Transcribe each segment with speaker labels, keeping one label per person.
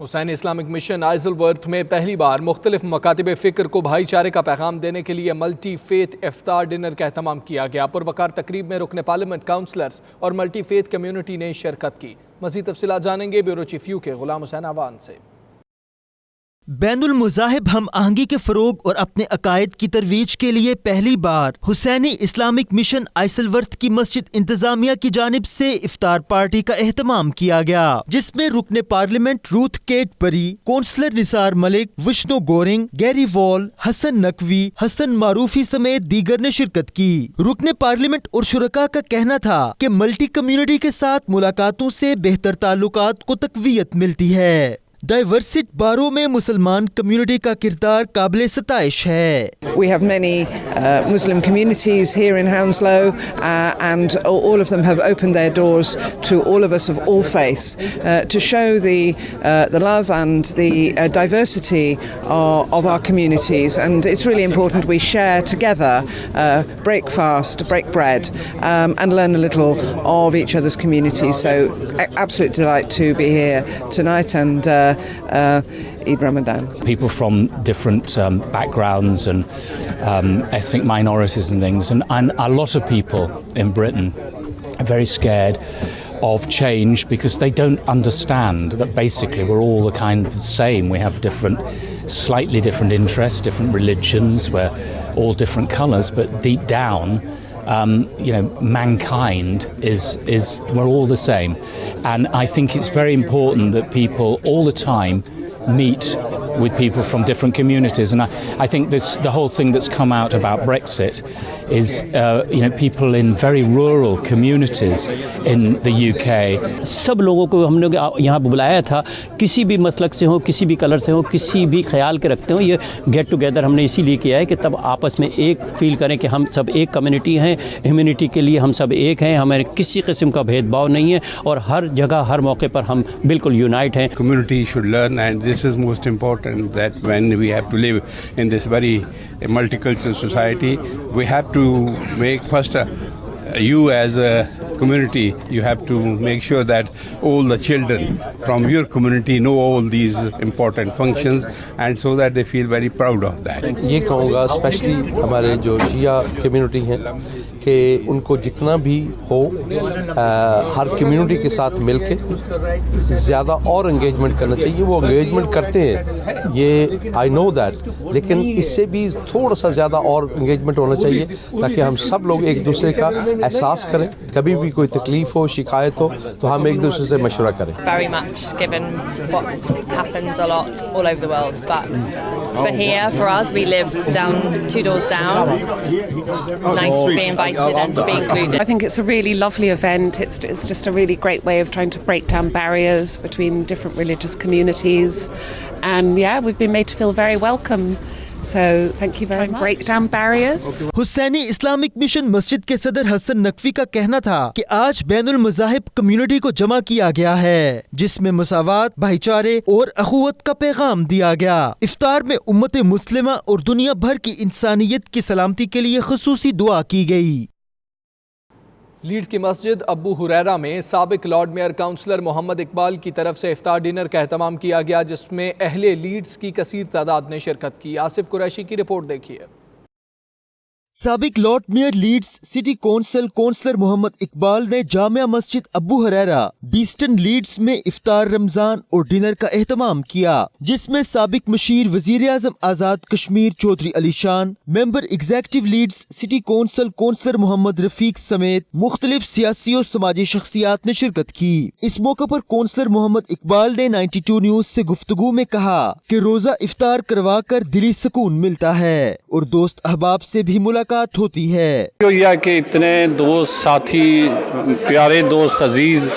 Speaker 1: حسینی Islamic mission آئزلورتھ میں پہلی بار مختلف مکاتب فکر کو بھائی چارے کا پیغام دینے کے لیے ملٹی فیتھ افطار ڈنر کا اہتمام کیا گیا۔ پروقار تقریب میں رکن پارلیمنٹ کاؤنسلرز اور ملٹی فیتھ کمیونٹی نے شرکت کی۔ مزید تفصیلات جانیں گے بیورو چیف یو کے غلام حسین آوان سے۔
Speaker 2: بین المذاہب ہم آہنگی کے فروغ اور اپنے عقائد کی ترویج کے لیے پہلی بار حسینی اسلامک مشن آئزلورتھ کی مسجد انتظامیہ کی جانب سے افطار پارٹی کا اہتمام کیا گیا، جس میں رکن پارلیمنٹ روتھ کیٹ بری، کونسلر نثار ملک، وشنو گورنگ، گیری وال، حسن نقوی، حسن معروفی سمیت دیگر نے شرکت کی۔ رکن پارلیمنٹ اور شرکاء کا کہنا تھا کہ ملٹی کمیونٹی کے ساتھ ملاقاتوں سے بہتر تعلقات کو تقویت ملتی ہے۔ ڈائیورسٹ باروں میں مسلمان کمیونٹی کا کردار قابل ستائش ہے۔
Speaker 3: We have many Muslim communities here in Hounslow and all of them have opened their doors to all of us of all faiths to show the love and the diversity of our communities, and it's really important we share together, break fast, break bread and learn a little of each other's communities. So absolute delight to be here tonight and Eid Ramadan.
Speaker 4: People from different backgrounds and ethnic minorities and things, and a lot of people in Britain are very scared of change because they don't understand that basically we're all the kind of the same. We have slightly different interests, different religions, we're all different colours, but deep down mankind is we're all the same. And I think it's very important that people all the time meet with people from different communities, and I think the whole thing that's come out about Brexit is people in very rural communities in the UK.
Speaker 5: سب لوگوں کو ہم نے یہاں بلایا تھا، کسی بھی مسلک سے ہوں، کسی بھی کلر سے ہوں، کسی بھی خیال کے رکھتے ہوں۔ یہ گیٹ ٹوگیدر ہم نے اسی لیے کیا ہے کہ تب آپس میں ایک فیل کریں کہ ہم سب ایک کمیونٹی ہیں، ہیومینٹی کے لیے ہم سب ایک ہیں، ہمیں کسی قسم کا بھید بھاؤ نہیں ہے اور ہر جگہ ہر موقع پر ہم بالکل یونائٹ ہیں۔
Speaker 6: Community should learn, and this is most important, that when we have to live in this very multicultural society, we have to make first you as a community, you have to make sure that all the children from your community know all these important functions, and so that they feel very proud of that.
Speaker 7: یہ کہوں گا especially ہمارے جو شیعہ community ہیں کہ ان کو جتنا بھی ہو ہر community کے ساتھ مل کے زیادہ اور انگیجمنٹ کرنا چاہیے۔ وہ انگیجمنٹ کرتے ہیں، یہ آئی نو دیٹ، لیکن اس سے بھی تھوڑا سا زیادہ اور انگیجمنٹ ہونا چاہیے تاکہ ہم سب لوگ ایک دوسرے کا احساس کریں، کبھی بھی کوئی تکلیف ہو، شکایت ہو تو ہم ایک دوسرے سے مشورہ کریں۔
Speaker 8: Very much, given what happens a lot all over the world, but for here, for us, we live down 2 doors down. Nice to be invited and to be included.
Speaker 9: I think it's a really lovely event. It's just a really great way of trying to break down barriers between different religious communities, and yeah, we've been made to feel very welcome. So thank you very much. Break down barriers.
Speaker 2: Hussaini Islamic mission مسجد کے صدر حسن نقوی کا کہنا تھا کہ آج بین المذاہب community کو جمع کیا گیا ہے، جس میں مساوات، بھائی چارے اور اخوت کا پیغام دیا گیا۔ افطار میں امت مسلمہ اور دنیا بھر کی انسانیت کی سلامتی کے لیے خصوصی دعا کی گئی۔
Speaker 1: لیڈز کی مسجد ابو ہریرہ میں سابق لارڈ میئر کاؤنسلر محمد اقبال کی طرف سے افطار ڈنر کا اہتمام کیا گیا، جس میں اہل لیڈز کی کثیر تعداد نے شرکت کی۔ آصف قریشی کی رپورٹ دیکھیے۔
Speaker 2: سابق lord mayor Leeds city council councillor Muhammad Iqbal نے جامع مسجد ابو ہریرہ بیسٹن لیڈز میں افطار رمضان اور ڈنر کا اہتمام کیا، جس میں سابق مشیر وزیر اعظم Azad Kashmir Chaudhry Ali Shan, member executive Leeds city council councillor Muhammad Rafiq سمیت مختلف سیاسی و سماجی شخصیات نے شرکت کی۔ اس موقع پر کونسلر محمد اقبال نے 92 نیوز سے گفتگو میں کہا کہ روزہ افطار کروا کر دلی سکون ملتا ہے اور دوست احباب سے بھی ملاقات ہوتی ہے۔
Speaker 10: یہ کہ اتنے دوست ساتھی، پیارے دوست عزیز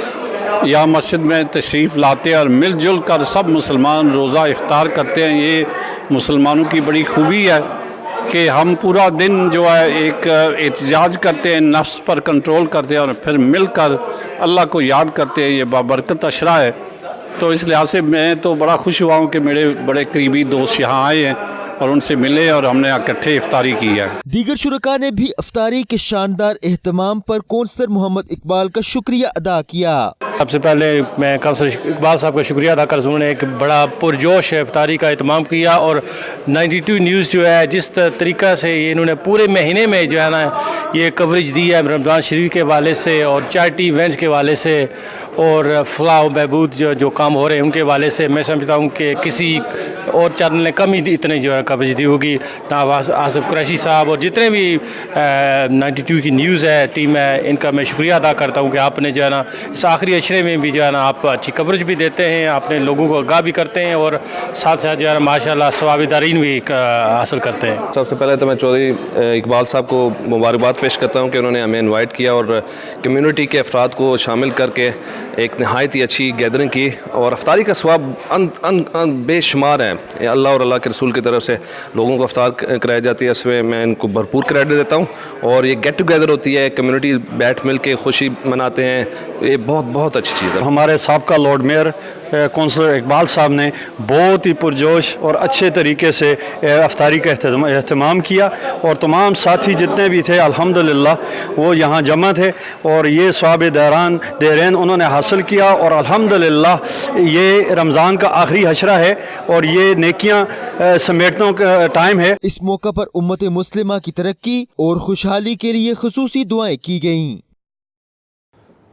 Speaker 10: یہاں مسجد میں تشریف لاتے ہیں اور مل جل کر سب مسلمان روزہ افطار کرتے ہیں۔ یہ مسلمانوں کی بڑی خوبی ہے کہ ہم پورا دن جو ہے ایک احتجاج کرتے ہیں، نفس پر کنٹرول کرتے ہیں اور پھر مل کر اللہ کو یاد کرتے ہیں۔ یہ بابرکت عشرہ ہے، تو اس لحاظ سے میں تو بڑا خوش ہوا ہوں کہ میرے بڑے قریبی دوست یہاں آئے ہیں اور ان سے ملے اور ہم نے اکٹھے افطاری کی ہے.
Speaker 2: دیگر شرکا نے بھی افطاری کے شاندار اہتمام پر کونسلر محمد اقبال کا شکریہ ادا کیا.
Speaker 5: سب سے پہلے میں کونسلر اقبال صاحب کا شکریہ ادا کرتا ہوں. انہوں نے ایک بڑا پرجوش افطاری کا اہتمام کیا اور 92 نیوز جو ہے جس طریقہ سے انہوں نے پورے مہینے میں جو ہے نا یہ کوریج دی ہے رمضان شریف کے حوالے سے اور چیریٹی ایونٹس کے حوالے سے اور فلاح و بہبود جو کام ہو رہے ہیں ان کے حوالے سے. میں سمجھتا ہوں کہ کسی اور چینل نے کم ہی اتنے جو ہے کوریج دی ہوگی. آصف قریشی صاحب اور جتنے بھی 92 کی نیوز ہے ٹیم ہے ان کا میں شکریہ ادا کرتا ہوں کہ آپ نے جو ہے نا اس آخری اشرے میں بھی جو ہے نا آپ اچھی کوریج بھی دیتے ہیں, اپنے لوگوں کو آگاہ بھی کرتے ہیں اور ساتھ ساتھ جو ہے نا ماشاء اللہ ثواب دارین بھی حاصل کرتے ہیں.
Speaker 11: سب سے پہلے تو میں چودھری اقبال صاحب کو مبارکباد پیش کرتا ہوں کہ انہوں نے ہمیں انوائٹ کیا اور کمیونٹی کے افراد کو شامل کر کے ایک نہایت ہی اچھی گیدرنگ کی. اور افطاری کا ثواب بے شمار ہے. اللہ اور اللہ کے رسول کی طرف سے لوگوں کو افطار کرائی جاتی ہے, اس میں میں ان کو بھرپور کریڈٹ دیتا ہوں. اور یہ گیٹ ٹوگیدر ہوتی ہے, کمیونٹی بیٹھ مل کے خوشی مناتے ہیں, یہ بہت بہت اچھی چیز ہے.
Speaker 12: ہمارے سابقہ لارڈ میئر کونسلر اقبال صاحب نے بہت ہی پرجوش اور اچھے طریقے سے افطاری کا اہتمام کیا اور تمام ساتھی جتنے بھی تھے الحمدللہ وہ یہاں جمع تھے اور یہ ثواب دیرین انہوں نے حاصل کیا. اور الحمدللہ یہ رمضان کا آخری حشرہ ہے اور یہ نیکیاں سمیٹنے کا ٹائم ہے.
Speaker 2: اس موقع پر امت مسلمہ کی ترقی اور خوشحالی کے لیے خصوصی دعائیں کی گئیں.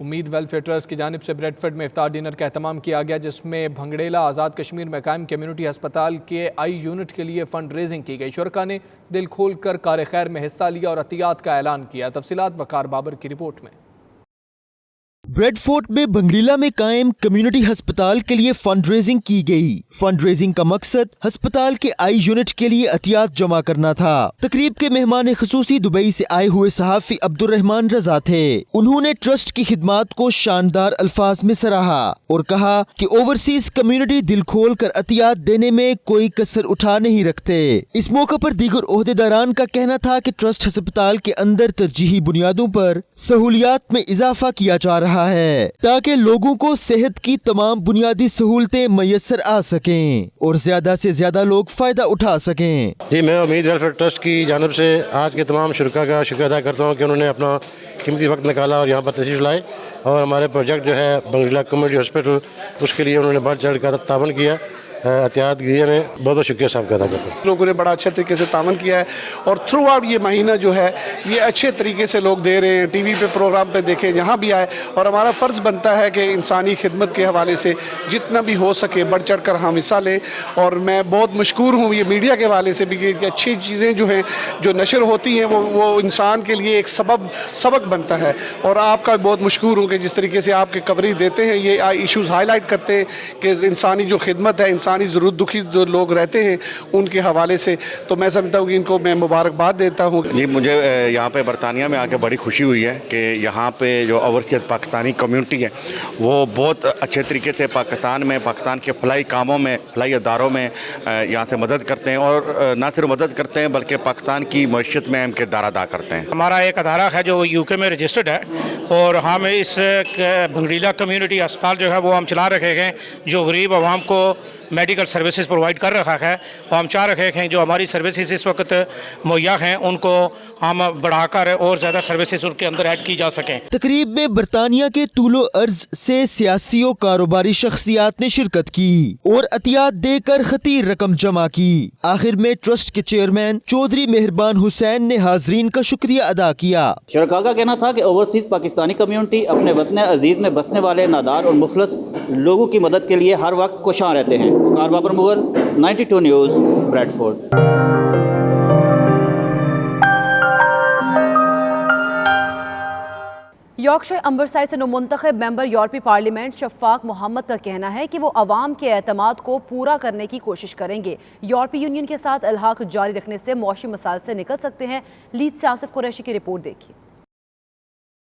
Speaker 1: امید ویلفیئر ٹرسٹ کی جانب سے بریڈ فورڈ میں افطار ڈنر کا اہتمام کیا گیا جس میں بھنگڑیلا آزاد کشمیر میں قائم کمیونٹی ہسپتال کے آئی یونٹ کے لیے فنڈ ریزنگ کی گئی. شرکا نے دل کھول کر کار خیر میں حصہ لیا اور عطیات کا اعلان کیا. تفصیلات وقار بابر کی رپورٹ میں.
Speaker 2: بریڈ فورڈ میں بھنگڑیلا میں قائم کمیونٹی ہسپتال کے لیے فنڈ ریزنگ کی گئی. فنڈ ریزنگ کا مقصد ہسپتال کے آئی یونٹ کے لیے عطیات جمع کرنا تھا. تقریب کے مہمان خصوصی دبئی سے آئے ہوئے صحافی عبد الرحمان رضا تھے. انہوں نے ٹرسٹ کی خدمات کو شاندار الفاظ میں سراہا اور کہا کہ اوورسیز کمیونٹی دل کھول کر عطیات دینے میں کوئی کسر اٹھا نہیں رکھتے. اس موقع پر دیگر عہدیداران کا کہنا تھا کہ ٹرسٹ ہسپتال کے اندر ترجیحی بنیادوں پر سہولیات میں اضافہ کیا جا رہا ہے تاکہ لوگوں کو صحت کی تمام بنیادی سہولتیں میسر آ سکیں اور زیادہ سے زیادہ لوگ فائدہ اٹھا سکیں.
Speaker 13: جی میں امید ویلفیئر ٹرسٹ کی جانب سے آج کے تمام شرکا کا شکریہ ادا کرتا ہوں کہ انہوں نے اپنا قیمتی وقت نکالا اور یہاں پر تشریف لائے اور ہمارے پروجیکٹ جو ہے بھنگڑیلا کمیونٹی ہاسپٹل اس کے لیے انہوں نے بڑھ چڑھ کر تعاون کیا. احتیاط دیے نے بہت بہت شکریہ صاحب کا ادا کرتا ہوں.
Speaker 14: لوگوں نے بڑا اچھے طریقے سے تعاون کیا ہے اور تھرو آؤٹ یہ مہینہ جو ہے یہ اچھے طریقے سے لوگ دے رہے ہیں. ٹی وی پہ پروگرام پہ دیکھیں, یہاں بھی آئے اور ہمارا فرض بنتا ہے کہ انسانی خدمت کے حوالے سے جتنا بھی ہو سکے بڑھ چڑھ کر ہم حصہ لیں. اور میں بہت مشکور ہوں یہ میڈیا کے حوالے سے بھی کہ اچھی چیزیں جو ہیں جو نشر ہوتی ہیں وہ انسان کے لیے ایک سبق بنتا ہے. اور آپ کا بہت مشکور ہوں کہ جس طریقے سے آپ کے کوریج دیتے ہیں, یہ ایشوز ہائی لائٹ کرتے ہیں کہ انسانی جو خدمت ہے, انسانی ضرورت دکھی جو لوگ رہتے ہیں ان کے حوالے سے. تو میں سمجھتا ہوں کہ ان کو میں مبارکباد دیتا ہوں.
Speaker 15: جی مجھے یہاں پہ برطانیہ میں آ کے بڑی خوشی ہوئی ہے کہ یہاں پہ جو اوورسیز پاکستانی کمیونٹی ہے وہ بہت اچھے طریقے سے پاکستان میں پاکستان کے فلاحی کاموں میں فلاحی اداروں میں یہاں سے مدد کرتے ہیں اور نہ صرف مدد کرتے ہیں بلکہ پاکستان کی معیشت میں اہم کردار ادا کرتے ہیں.
Speaker 16: ہمارا ایک ادارہ ہے جو یو کے میں رجسٹرڈ ہے اور ہم اس بھنگڑیلا کمیونٹی اسپتال جو ہے وہ ہم چلا رکھے ہیں جو غریب عوام کو میڈیکل سروسز پرووائڈ کر رکھا ہے. اور ہم چاہ رکھے ہیں جو ہماری سروسز اس وقت مہیا ہیں ان کو ہم بڑھا کر اور زیادہ سروسز ان کے اندر ایڈ کی جا سکیں.
Speaker 2: تقریب میں برطانیہ کے طول و عرض سے سیاسی و کاروباری شخصیات نے شرکت کی اور عطیات دے کر خطیر رقم جمع کی. آخر میں ٹرسٹ کے چیئرمین چودھری مہربان حسین نے حاضرین کا شکریہ ادا کیا.
Speaker 17: شرکا کا کہنا تھا کہ اوورسیز پاکستانی کمیونٹی اپنے وطن عزیز میں بسنے والے نادار اور مفلس لوگوں کی مدد کے لیے ہر وقت کوشاں رہتے ہیں. Waqar Babar Mughal 92 news Bradford.
Speaker 18: Yorkshire امبرسائڈ سے منتخب ممبر یورپی پارلیمنٹ شفاق محمد کا کہنا ہے کہ وہ عوام کے اعتماد کو پورا کرنے کی کوشش کریں گے. یورپی یونین کے ساتھ الحاق جاری رکھنے سے معاشی مسائل سے نکل سکتے ہیں. لیڈ سے آصف قریشی کی رپورٹ دیکھیے.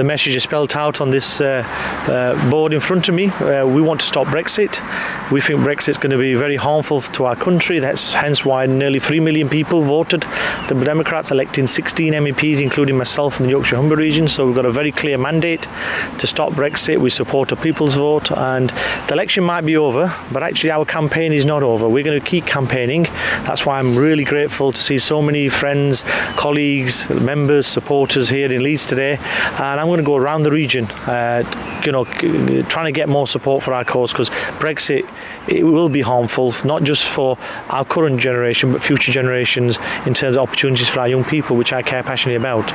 Speaker 19: The message is spelled out on this board in front of me. We want to stop Brexit. We think Brexit's going to be very harmful to our country. That's hence why nearly 3 million people voted the Democrats, electing 16 MEPs, including myself in the Yorkshire Humber region. So we've got a very clear mandate to stop Brexit. We support a people's vote, and the election might be over, but actually our campaign is not over. We're going to keep campaigning. That's why I'm really grateful to see so many friends, colleagues, members, supporters here in Leeds today. And I'm going to go around the region, trying to get more support for our cause, because Brexit, it will be harmful, not just for our current generation, but future generations in terms of opportunities for our young people, which I care passionately about.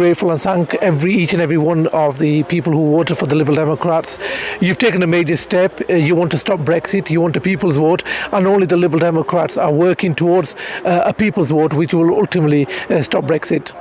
Speaker 20: Grateful and thank each and every one of the people who voted for the Liberal Democrats. You've taken a major step. You want to stop Brexit. You want a people's vote, and only the Liberal Democrats are working towards a people's vote, which will ultimately stop Brexit.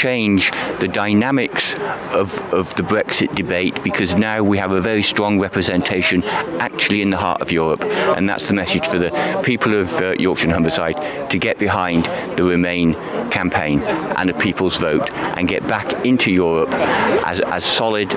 Speaker 21: change the dynamics of the Brexit debate, because now we have a very strong representation actually in the heart of Europe, and that's the message for the people of Yorkshire and Humberside to get behind the Remain campaign and a people's vote and get back into Europe as solid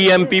Speaker 22: EMP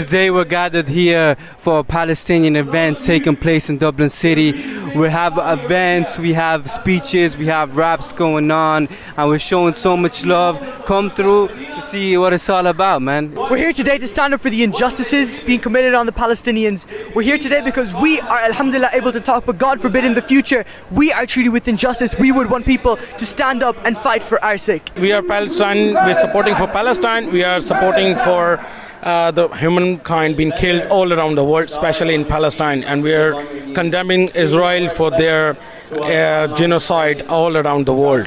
Speaker 23: Today we're gathered here for a Palestinian event taking place in Dublin City. We have events, we have speeches, we have raps going on, and we're showing so much love. Come through to see what it's all about, man.
Speaker 24: We're here today to stand up for the injustices being committed on the Palestinians. We're here today because we are, alhamdulillah, able to talk, but God forbid in the future we are treated with injustice. We would want people to stand up and fight for our sake.
Speaker 25: We are Palestine, we're supporting for Palestine, we are supporting for the humankind being killed all around the world, especially in Palestine, and we are condemning Israel for their genocide all around the world.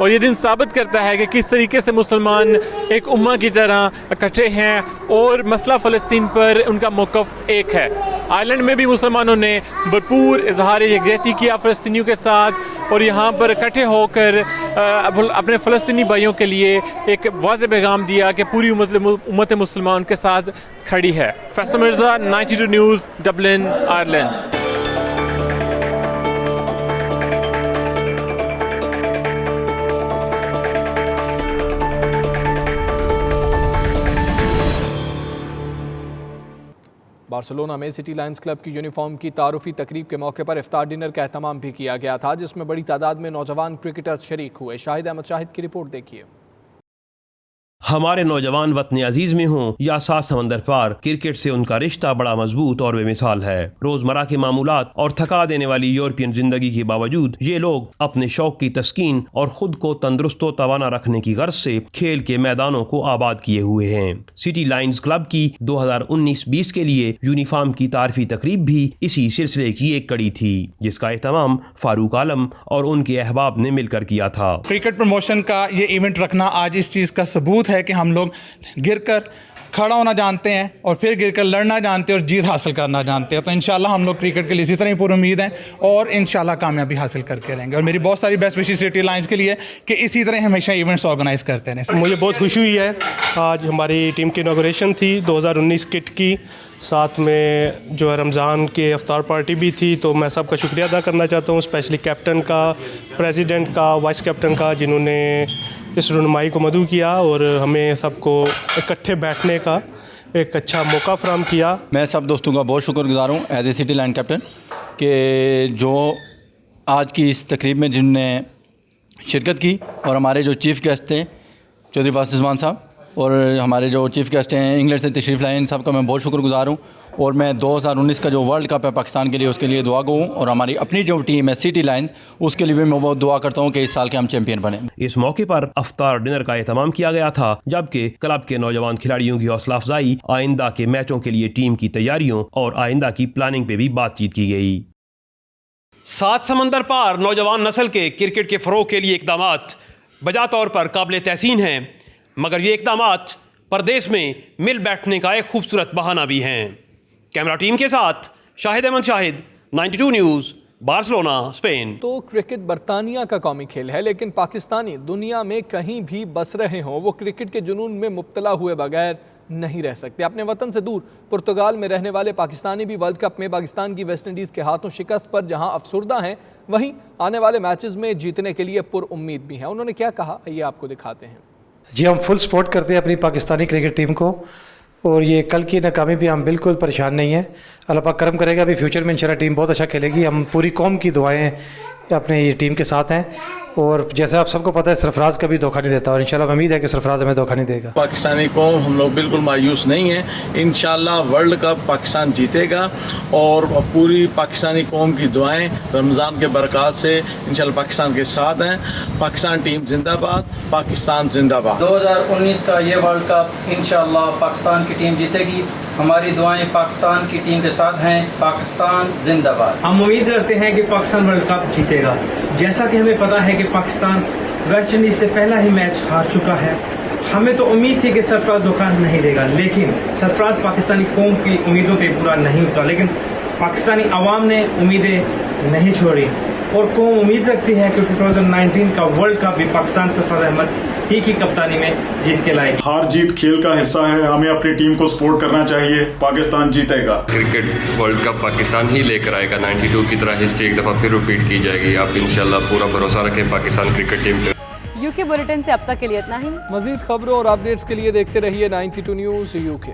Speaker 26: اور یہ دن ثابت کرتا ہے کہ کس طریقے سے مسلمان ایک امہ کی طرح اکٹھے ہیں اور مسئلہ فلسطین پر ان کا موقف ایک ہے۔ آئرلینڈ میں بھی مسلمانوں نے بھرپور اظہار یکجہتی کیا فلسطینیوں کے ساتھ، اور یہاں پر اکٹھے ہو کر اپنے فلسطینی بھائیوں کے لیے ایک واضح پیغام دیا کہ پوری امت مسلمان کے ساتھ کھڑی ہے۔ Faisal Mirza, 92 news, Dublin, Ireland.
Speaker 1: Barcelona میں سٹی لائنز کلب کی یونیفارم کی تعارفی تقریب کے موقع پر افطار ڈنر کا اہتمام بھی کیا گیا تھا، جس میں بڑی تعداد میں نوجوان کرکٹرز شریک ہوئے۔ شاہد احمد شاہد کی رپورٹ دیکھیے۔
Speaker 3: ہمارے نوجوان وطن عزیز میں ہوں یا سات سمندر پار، کرکٹ سے ان کا رشتہ بڑا مضبوط اور بے مثال ہے۔ روزمرہ کے معمولات اور تھکا دینے والی یورپین زندگی کے باوجود یہ لوگ اپنے شوق کی تسکین اور خود کو تندرست و توانا رکھنے کی غرض سے کھیل کے میدانوں کو آباد کیے ہوئے ہیں۔ سٹی لائنز کلب کی 2019-20 کے لیے یونیفارم کی تعارفی تقریب بھی اسی سلسلے کی ایک کڑی تھی، جس کا اہتمام فاروق عالم اور ان کے احباب نے مل کر کیا تھا۔
Speaker 4: کرکٹ پروموشن کا یہ ایونٹ رکھنا آج اس چیز کا ثبوت ہے کہ ہم لوگ گر کر کھڑا ہونا جانتے ہیں اور پھر گر کر لڑنا جانتے ہیں اور جیت حاصل کرنا جانتے ہیں۔ تو انشاءاللہ ہم لوگ کرکٹ کے لیے اسی طرح ہی پر امید ہیں اور انشاءاللہ کامیابی حاصل کر کے رہیں گے، اور میری بہت ساری بیسٹ وشز سٹی لائنز کے لیے کہ اسی طرح ہمیشہ ایونٹس آرگنائز کرتے رہیں۔
Speaker 5: مجھے بہت خوشی ہوئی ہے، آج ہماری ٹیم کی انوگریشن تھی 2019 کٹ کی، ساتھ میں جو ہے رمضان کے افطار پارٹی بھی تھی، تو میں سب کا شکریہ ادا کرنا چاہتا ہوں، اسپیشلی کیپٹن کا، پریزیڈنٹ کا، وائس کیپٹن کا، جنہوں نے اس رہنمائی کو مدعو کیا اور ہمیں سب کو اکٹھے بیٹھنے کا ایک اچھا موقع فراہم کیا۔
Speaker 6: میں سب دوستوں کا بہت شکر گزار ہوں as a city line captain کہ جو آج کی اس تقریب میں جن نے شرکت کی، اور ہمارے جو چیف گیسٹ تھے چودھری فاضل رضوان صاحب، اور ہمارے جو چیف گیسٹ ہیں انگلینڈ سے تشریف لائے، ان سب کا میں بہت شکر گزار ہوں، اور میں 2019 کا جو ورلڈ کپ ہے پاکستان کے لیے اس کے لیے دعا گو ہوں، اور ہماری اپنی جو ٹیم ہے سٹی لائنز اس کے لیے بھی میں بہت دعا کرتا ہوں کہ اس سال کے ہم چیمپئن بنیں۔
Speaker 3: اس موقع پر افطار ڈنر کا اہتمام کیا گیا تھا، جبکہ کلب کے نوجوان کھلاڑیوں کی حوصلہ افزائی، آئندہ کے میچوں کے لیے ٹیم کی تیاریوں اور آئندہ کی پلاننگ پہ بھی بات چیت کی گئی۔
Speaker 7: سات سمندر پار نوجوان نسل کے کرکٹ کے فروغ کے لیے اقدامات بجا طور پر قابل تحسین ہیں، مگر یہ اقدامات پردیس میں مل بیٹھنے کا ایک خوبصورت بہانہ بھی ہیں۔ کیمرہ ٹیم کے ساتھ شاہد احمد شاہد، 92 نیوز، بارسلونا، اسپین۔
Speaker 1: تو کرکٹ برطانیہ کا قومی کھیل ہے، لیکن پاکستانی دنیا میں کہیں بھی بس رہے ہوں وہ کرکٹ کے جنون میں مبتلا ہوئے بغیر نہیں رہ سکتے۔ اپنے وطن سے دور پرتگال میں رہنے والے پاکستانی بھی ورلڈ کپ میں پاکستان کی ویسٹ انڈیز کے ہاتھوں شکست پر جہاں افسردہ ہیں، وہیں آنے والے میچز میں جیتنے کے لیے پر امید بھی ہیں۔ انہوں نے کیا کہا، یہ آپ کو دکھاتے ہیں۔
Speaker 8: جی ہم فل سپورٹ کرتے ہیں اپنی پاکستانی کرکٹ ٹیم کو، اور یہ کل کی ناکامی بھی ہم بالکل پریشان نہیں ہیں۔ اللہ پاک کرم کرے گا، ابھی فیوچر میں انشاءاللہ ٹیم بہت اچھا کھیلے گی۔ ہم پوری قوم کی دعائیں اپنے یہ ٹیم کے ساتھ ہیں، اور جیسے آپ سب کو پتہ ہے سرفراز کبھی دھوکہ نہیں دیتا، اور انشاءاللہ امید ہے کہ سرفراز ہمیں دھوکہ نہیں دے گا۔
Speaker 9: پاکستانی قوم ہم لوگ بالکل مایوس نہیں ہیں، انشاءاللہ ورلڈ کپ پاکستان جیتے گا، اور پوری پاکستانی قوم کی دعائیں رمضان کے برکات سے انشاءاللہ پاکستان کے ساتھ ہیں۔ پاکستان ٹیم زندہ باد، پاکستان زندہ باد۔
Speaker 10: 2019 کا یہ ورلڈ کپ انشاءاللہ پاکستان کی ٹیم جیتے گی، ہماری دعائیں پاکستان کی ٹیم کے ساتھ ہیں۔ پاکستان زندہ باد۔
Speaker 7: ہم امید رکھتے ہیں کہ پاکستان ورلڈ کپ جیتے گا، جیسا کہ ہمیں پتا ہے کہ پاکستان ویسٹ انڈیز سے پہلا ہی میچ ہار چکا ہے۔ ہمیں تو امید تھی کہ سرفراز دھوکہ نہیں دے گا، لیکن سرفراز پاکستانی قوم کی امیدوں پہ پورا نہیں اترا، لیکن پاکستانی عوام نے امیدیں نہیں چھوڑی، اور قوم امید رکھتی ہے کہ 2019 کا ورلڈ کپ بھی پاکستان سرفراز احمد ہی کی کپتانی میں جیت کے لائے گی۔
Speaker 11: ہار جیت کھیل کا حصہ ہے، ہمیں اپنی ٹیم کو سپورٹ کرنا چاہیے، پاکستان جیتے گا۔
Speaker 27: کرکٹ ورلڈ کپ پاکستان ہی لے کر آئے گا، 92 کی طرح ہسٹری ایک دفعہ پھر ریپیٹ کی جائے گی۔ آپ انشاءاللہ پورا بھروسہ رکھیں پاکستان کرکٹ ٹیم پہ۔
Speaker 18: UK بلیٹن سے اب تک کے لیے اتنا ہی۔
Speaker 1: مزید خبروں اور اپڈیٹس کے لیے دیکھتے رہیے 92 نیوز UK۔